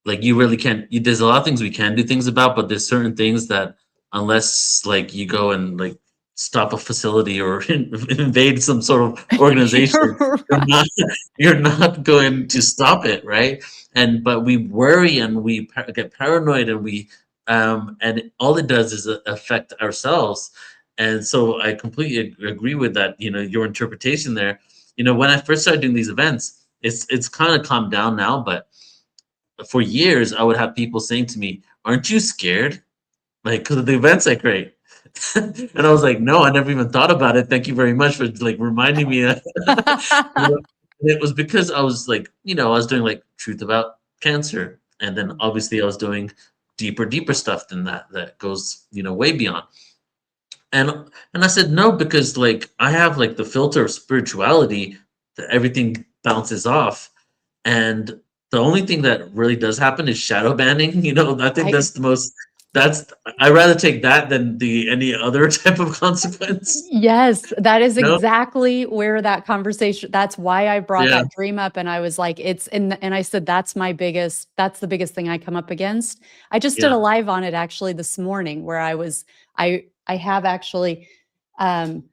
A: like, you really can't there's a lot of things we can do things about, but there's certain things that, unless like you go and like stop a facility or invade some sort of organization, you're
B: Right.
A: not you're not going to stop it, right? But we worry and we get paranoid, and and all it does is affect ourselves. And so I completely agree with that, your interpretation there. When I first started doing these events, it's kind of calmed down now, but for years I would have people saying to me, "Aren't you scared? Like, because of the events I create?" And I was like, "No, I never even thought about it. Thank you very much for like reminding me." And it was because I was like, I was doing like truth about cancer, and then obviously I was doing deeper stuff than that goes, way beyond. And I said no, because like I have like the filter of spirituality that everything bounces off. And the only thing that really does happen is shadow banning. I think
B: I
A: that's the most. That's I'd rather take that than the any other type of consequence.
B: Yes, that is
A: No.
B: exactly where that conversation that's why I brought
A: Yeah.
B: that dream up, and I was like, and I said, that's the biggest thing I come up against. I just did a
A: Yeah.
B: live on it actually this morning where I have actually, um,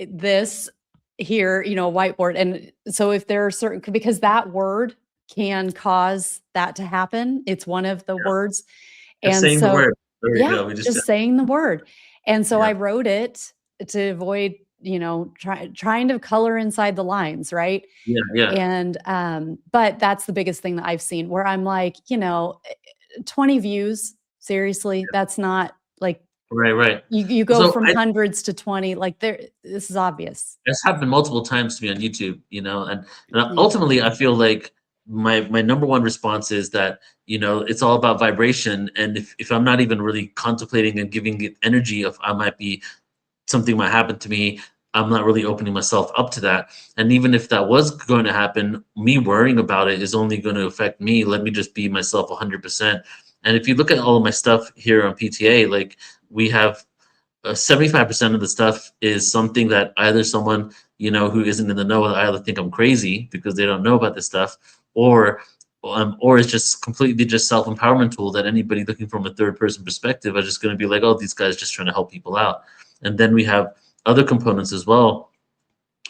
B: this here, a whiteboard, and so if there are certain because that word can cause that to happen, it's one of the
A: Yeah.
B: words,
A: Just
B: and
A: saying the
B: so
A: word. There we
B: yeah,
A: go. We just
B: just saying the word. And so I
A: yeah.
B: wrote it to avoid, trying to color inside the lines, right?
A: Yeah. Yeah.
B: And but that's the biggest thing that I've seen where I'm like, 20 views, seriously, that's not like
A: Right. Right.
B: you go
A: So
B: from
A: I
B: hundreds to 20, like this is obvious.
A: It's happened multiple times to me on YouTube, and
B: Yeah.
A: ultimately, I feel like my number one response is that, it's all about vibration, and if I'm not even really contemplating and giving it energy of I might be something might happen to me, I'm not really opening myself up to that. And even if that was going to happen, me worrying about it is only going to affect me. Let me just be myself 100%. And if you look at all of my stuff here on PTA, like we have 75% of the stuff is something that either someone, who isn't in the know, I either think I'm crazy because they don't know about this stuff, or it's just completely just self-empowerment tool that anybody looking from a third person perspective are just going to be like, oh, these guys just trying to help people out. And then we have other components as well,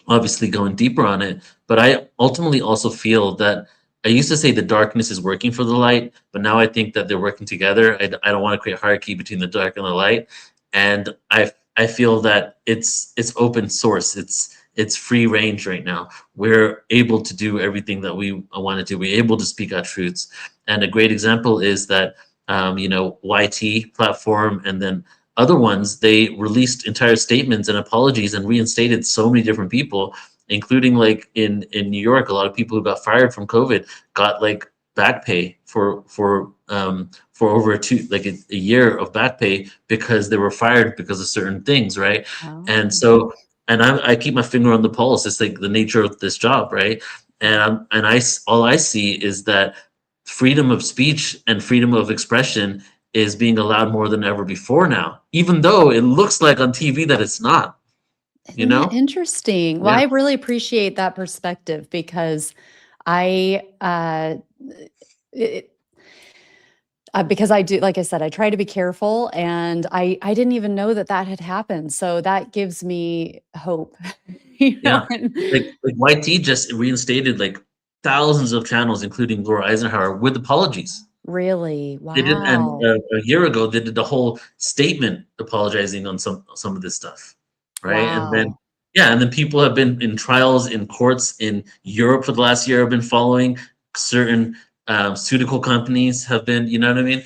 A: obviously going deeper on it. But I ultimately also feel that I used to say the darkness is working for the light, but now I think that they're working together. I don't want to create hierarchy between the dark and the light, and I feel that it's open source. It's free range right now. We're able to do everything that we want to do. We're able to speak our truths, and a great example is that YT platform, and then other ones, they released entire statements and apologies and reinstated so many different people, including like in New York, a lot of people who got fired from COVID got like back pay for over a year of back pay because they were fired because of certain things, right? And
B: Oh.
A: so, and I keep my finger on the pulse. It's like the nature of this job, right? All I see is that freedom of speech and freedom of expression is being allowed more than ever before now, even though it looks like on TV that it's not, you
B: Isn't that
A: know?
B: interesting? Well,
A: Yeah.
B: I really appreciate that perspective because I, it, because I do, like I said, I try to be careful, and I didn't even know that that had happened. So that gives me hope,
A: Yeah.
B: and
A: Like YT just reinstated like thousands of channels, including Laura Eisenhower, with apologies.
B: really,
A: They did, and
B: wow,
A: a year ago they did the whole statement apologizing on some of this stuff, right? And then
B: wow.
A: Yeah, and then people have been in trials in courts in Europe for the last year have been following certain pharmaceutical companies have been, you know what I mean?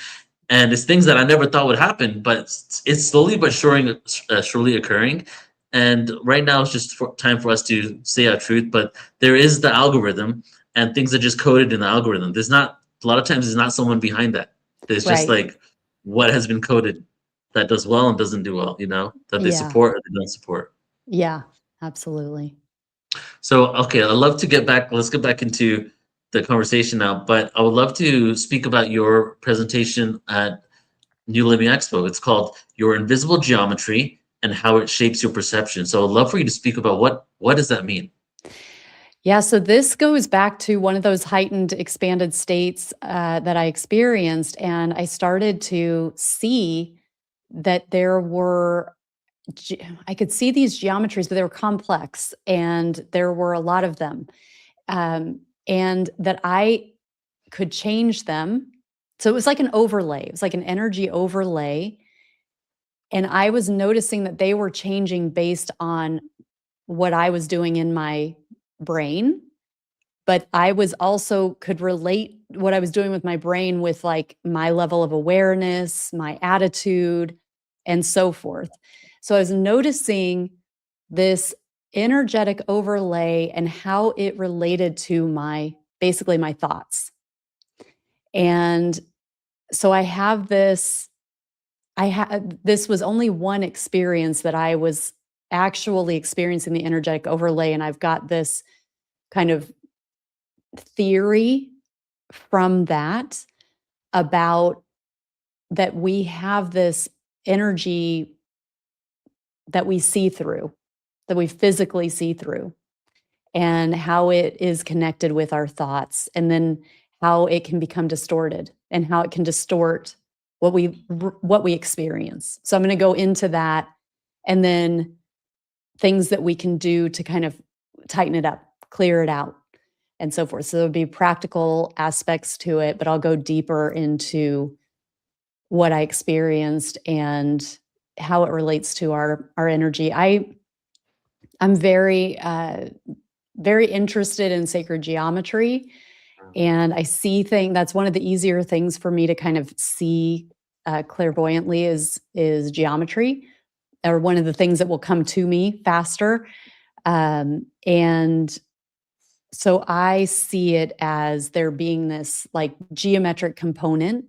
A: And it's things that I never thought would happen, but it's slowly but surely occurring. And right now, it's just time for us to say our truth. But there is the algorithm, and things are just coded in the algorithm. There's not a lot of times. There's not someone behind that. There's just
B: Right.
A: like what has been coded that does well and doesn't do well. You know that they
B: Yeah.
A: support or they don't support.
B: Yeah. Absolutely.
A: So, okay, I'd love to get back. Let's get back into the conversation now. But I would love to speak about your presentation at New Living Expo. It's called Your Invisible Geometry and How It Shapes Your Perception. So I'd love for you to speak about what does that mean?
B: Yeah, so this goes back to one of those heightened, expanded states that I experienced, and I started to see that there were I could see these geometries, but they were complex, and there were a lot of them, and that I could change them. So it was like an overlay. It was like an energy overlay, and I was noticing that they were changing based on what I was doing in my brain. But I was also could relate what I was doing with my brain with, like, my level of awareness, my attitude, and so forth. So I was noticing this energetic overlay and how it related to my basically my thoughts. And so this was only one experience that I was actually experiencing the energetic overlay, and I've got this kind of theory from that about that we have this energy that we see through, that we physically see through, and how it is connected with our thoughts, and then how it can become distorted and how it can distort what we experience. So I'm going to go into that, and then things that we can do to kind of tighten it up, clear it out, and so forth. So there'll be practical aspects to it, but I'll go deeper into what I experienced and how it relates to our energy. I'm very interested in sacred geometry, and I see things. That's one of the easier things for me to kind of see clairvoyantly is geometry, or one of the things that will come to me faster. And so I see it as there being this like geometric component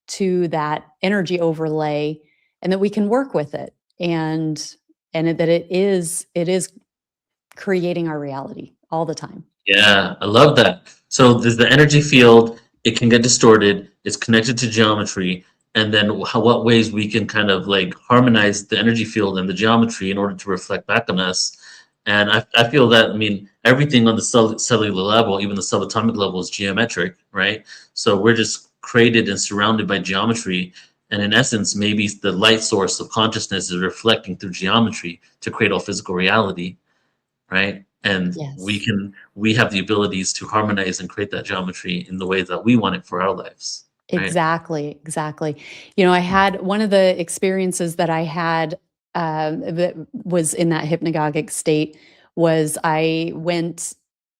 B: to that energy overlay, and that we can work with it, that it is creating our reality all the time.
A: Yeah, I love that. So there's the energy field, it can get distorted, it's connected to geometry, and then what ways we can kind of like harmonize the energy field and the geometry in order to reflect back on us. And I feel that, I mean, everything on the cellular level, even the subatomic level, is geometric, right? So we're just created and surrounded by geometry. And in essence, maybe the light source of consciousness is reflecting through geometry to create all physical reality, right? And
B: Yes.
A: we have the abilities to harmonize and create that geometry in the way that we want it for our lives, right?
B: Exactly, exactly. You know, I had one of the experiences that I had, that was in that hypnagogic state, was I went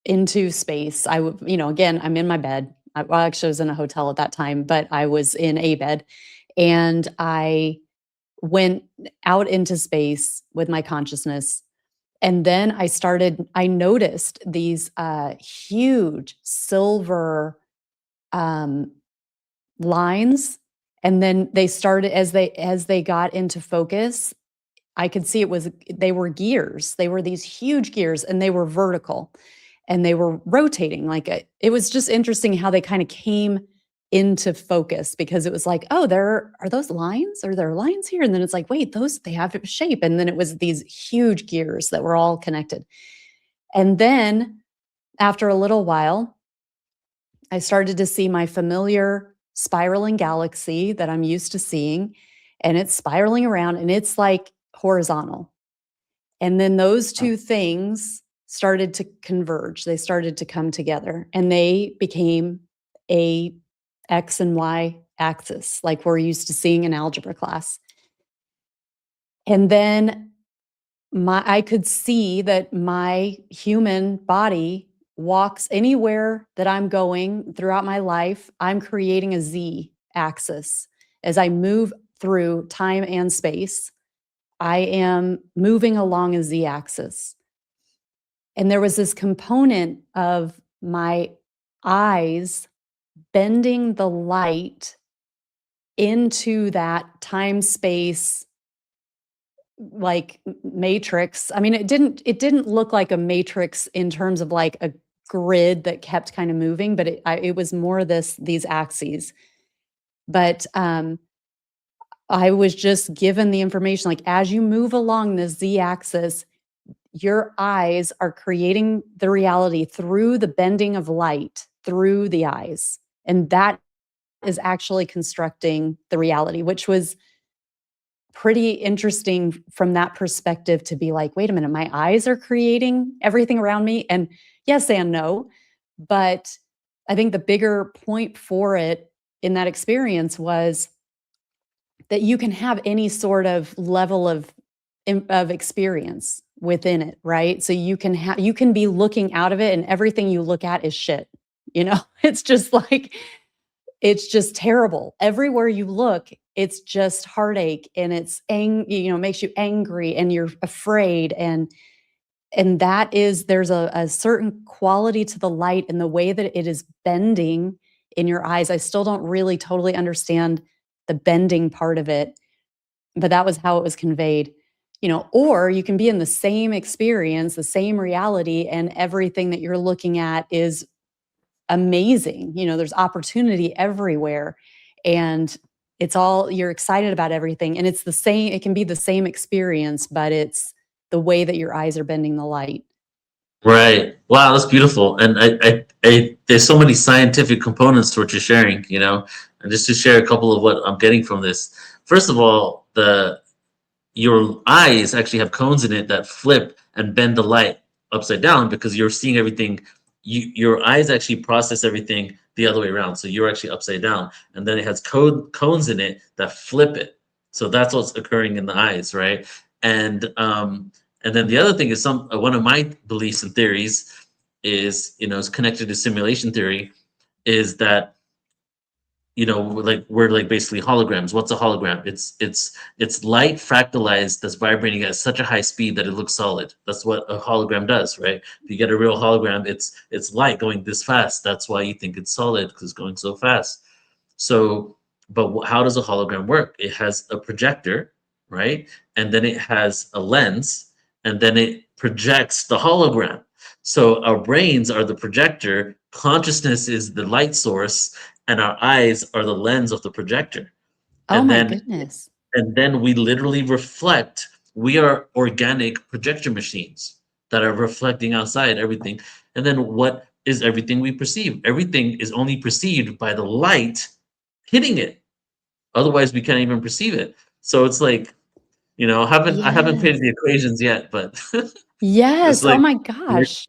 B: into space. Again, I'm in my bed. Well, actually, I was in a hotel at that time, but I was in a bed, and I went out into space with my consciousness. And then I noticed these huge silver um, lines, and then they started as they got into focus. I could see they were gears. They were these huge gears, and they were vertical, and they were rotating it was just interesting how they kind of came into focus, because it was like, oh, there are those lines, are there lines here? And then it's like, wait, those, they have a shape. And then it was these huge gears that were all connected. And then after a little while, I started to see my familiar spiraling galaxy that I'm used to seeing, and it's spiraling around, and it's like horizontal. And then those two things started to converge. They started to come together, and they became a X and Y axis, like we're used to seeing in algebra class. And then I could see that my human body walks anywhere that I'm going throughout my life. I'm creating a Z axis as I move through time and space. I am moving along a Z axis. And there was this component of my eyes bending the light into that time space like matrix. I mean, it didn't look like a matrix in terms of like a grid that kept kind of moving, but it was more these axes. But I was just given the information like as you move along the Z axis, your eyes are creating the reality through the bending of light through the eyes. And that is actually constructing the reality, which was pretty interesting from that perspective to be like, wait a minute, my eyes are creating everything around me. And yes and no. But I think the bigger point for it in that experience was that you can have any sort of level of experience within it, right? So you can be looking out of it and everything you look at is shit. You know, it's just terrible. Everywhere you look, it's just heartache and makes you angry and you're afraid and there's a certain quality to the light and the way that it is bending in your eyes. I still don't really totally understand the bending part of it, but that was how it was conveyed. Or you can be in the same experience, the same reality, and everything that you're looking at is amazing. There's opportunity everywhere. And you're excited about everything. And it can be the same experience, but it's the way that your eyes are bending the light.
A: Right. Wow, that's beautiful. And there's so many scientific components to what you're sharing, and just to share a couple of what I'm getting from this. First of all, your eyes actually have cones in it that flip and bend the light upside down because you're seeing everything. Your eyes actually process everything the other way around. So you're actually upside down. And then it has cones in it that flip it. So that's what's occurring in the eyes, right? And then the other thing is one of my beliefs and theories is connected to simulation theory, is that like we're like basically holograms. What's a hologram? It's light fractalized that's vibrating at such a high speed that it looks solid. That's what a hologram does, right? If you get a real hologram, it's light going this fast. That's why you think it's solid, because it's going so fast. So, but how does a hologram work? It has a projector, right? And then it has a lens, and then it projects the hologram. So our brains are the projector, consciousness is the light source, and our eyes are the lens of the projector.
B: Oh
A: And
B: my
A: then
B: goodness.
A: and then we literally reflect. We are organic projection machines that are reflecting outside everything. And then what is everything we perceive? Everything is only perceived by the light hitting it. Otherwise, we can't even perceive it. So it's like, I haven't paid
B: Yes.
A: the equations yet, but it's
B: Yes. Oh
A: like,
B: my gosh.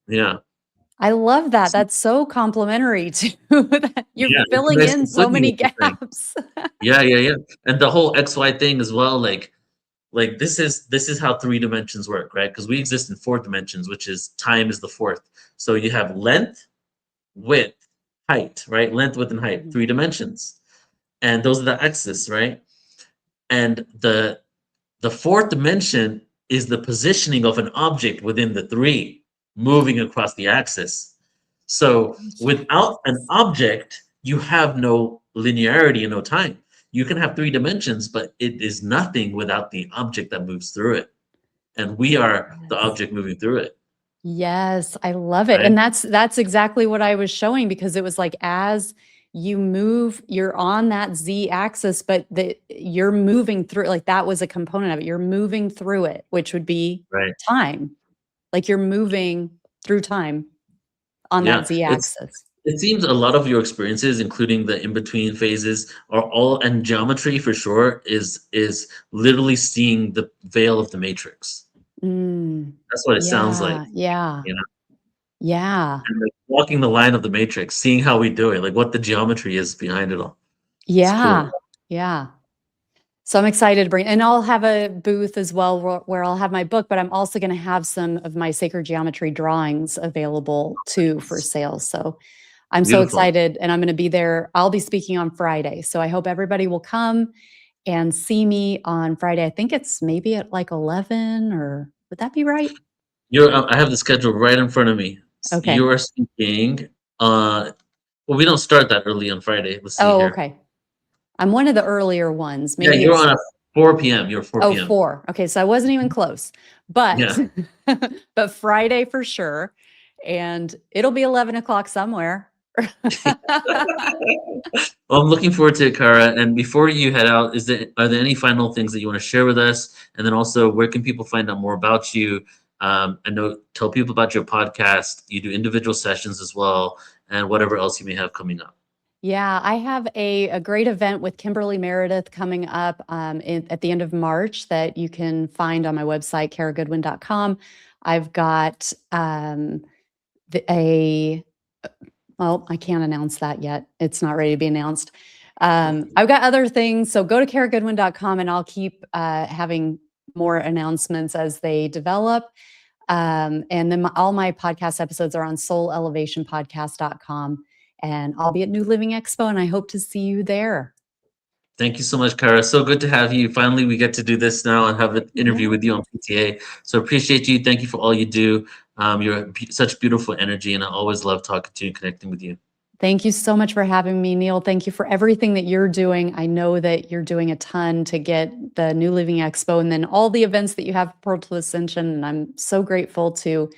A: yeah,
B: I love that. That's so complimentary to that you're
A: yeah, it's
B: filling
A: nice
B: in so
A: conflicting
B: many
A: with the thing.
B: gaps.
A: Yeah, yeah, yeah. And the whole XY thing as well, like this is how three dimensions work, right? Because we exist in four dimensions, which is time is the fourth. So you have length, width, height, right? Length, width, and height,
B: Mhm.
A: three dimensions. And those are the axes, right? And the fourth dimension is the positioning of an object within the three, moving across the axis. So without an
B: Yes.
A: object, you have no linearity and no time. You can have three dimensions, but it is nothing without the object that moves through it. And we are the
B: Yes.
A: object moving through it,
B: Yes, I love it.
A: right?
B: And that's exactly what I was showing because it was like as you move, you're on that Z axis, but you're moving through like that was a component of it. You're moving through it, which would be
A: Right.
B: time. Like you're moving through time on that
A: Yeah.
B: Z
A: It's
B: axis.
A: it seems a lot of your experiences, including the in-between phases, are all, and geometry for sure, is literally seeing the veil of the matrix.
B: Mm.
A: That's what it sounds like,
B: Yeah, yeah,
A: you know,
B: yeah,
A: and like walking the line of the matrix, seeing how we do it, like what the geometry is behind it all. It's cool.
B: yeah, yeah. So I'm excited to bring, and I'll have a booth as well where I'll have my book, but I'm also going to have some of my sacred geometry drawings available too for sale. So I'm so
A: Beautiful.
B: excited, and I'm going to be there. I'll be speaking on Friday. So I hope everybody will come and see me on Friday. I think it's maybe at like 11, or would that be right?
A: I have the schedule right in front of me.
B: Okay.
A: You are speaking. Well, we don't start that early on Friday. Let's see
B: Oh,
A: here.
B: okay. I'm one of the earlier ones.
A: Yeah,
B: Maybe
A: you're
B: it's
A: on at 4 p.m. You're 4
B: oh,
A: p.m.
B: 4. Okay, so I wasn't even close. But
A: Yeah.
B: but Friday for sure. And it'll be 11 o'clock somewhere.
A: Well, I'm looking forward to it, Kara. And before you head out, are there any final things that you want to share with us? And then also, where can people find out more about you? I know, tell people about your podcast. You do individual sessions as well, and whatever else you may have coming up.
B: Yeah, I have a great event with Kimberly Meredith coming up at the end of March that you can find on my website, karagoodwin.com. I've got the, a well, I can't announce that yet. It's not ready to be announced. I've got other things. So go to karagoodwin.com and I'll keep having more announcements as they develop. And then all my podcast episodes are on soulelevationpodcast.com. And I'll be at New Living Expo and I hope to see you there.
A: Thank you so much, Kara. So good to have you. Finally, we get to do this now and have an interview with you on PTA. So appreciate you. Thank you for all you do. You're such beautiful energy, and I always love talking to you and connecting with you.
B: Thank you so much for having me, Neil. Thank you for everything that you're doing. I know that you're doing a ton to get the New Living Expo and then all the events that you have for Portal to Ascension. And I'm so grateful to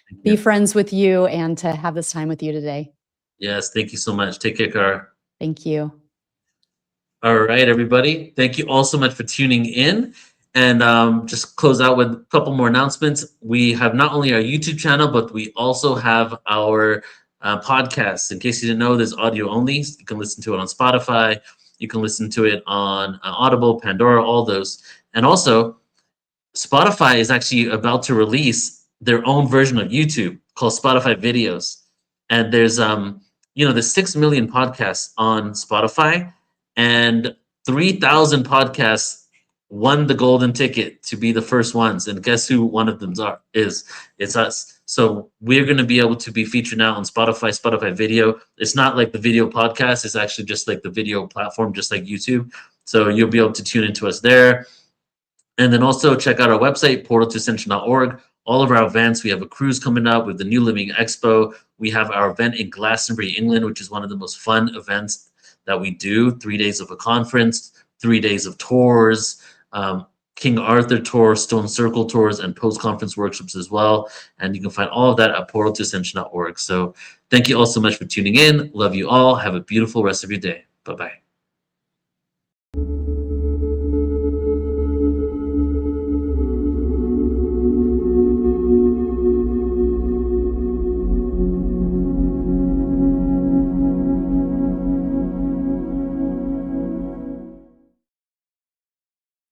A: Thank
B: be
A: you.
B: friends with you and to have this time with you today.
A: Yes, thank you so much. Take care, Kara.
B: Thank you.
A: All right, everybody. Thank you all so much for tuning in. And just close out with a couple more announcements. We have not only our YouTube channel, but we also have our podcast. In case you didn't know, there's audio only. You can listen to it on Spotify. You can listen to it on Audible, Pandora, all those. And also, Spotify is actually about to release their own version of YouTube called Spotify Videos. And there's 6 million podcasts on Spotify, and 3,000 podcasts won the golden ticket to be the first ones. And guess who one of them is? It's us. So we're going to be able to be featured now on Spotify Video. It's not like the video podcast. It's actually just like the video platform, just like YouTube. So you'll be able to tune into us there. And then also check out our website, portaltoascension.org. All of our events. We have a cruise coming up with the New Living Expo. We have our event in Glastonbury, England, which is one of the most fun events that we do. 3 days of a conference, 3 days of tours, King Arthur tour, Stone Circle tours, and post-conference workshops as well. And you can find all of that at portaltoascension.org. So thank you all so much for tuning in. Love you all. Have a beautiful rest of your day. Bye-bye.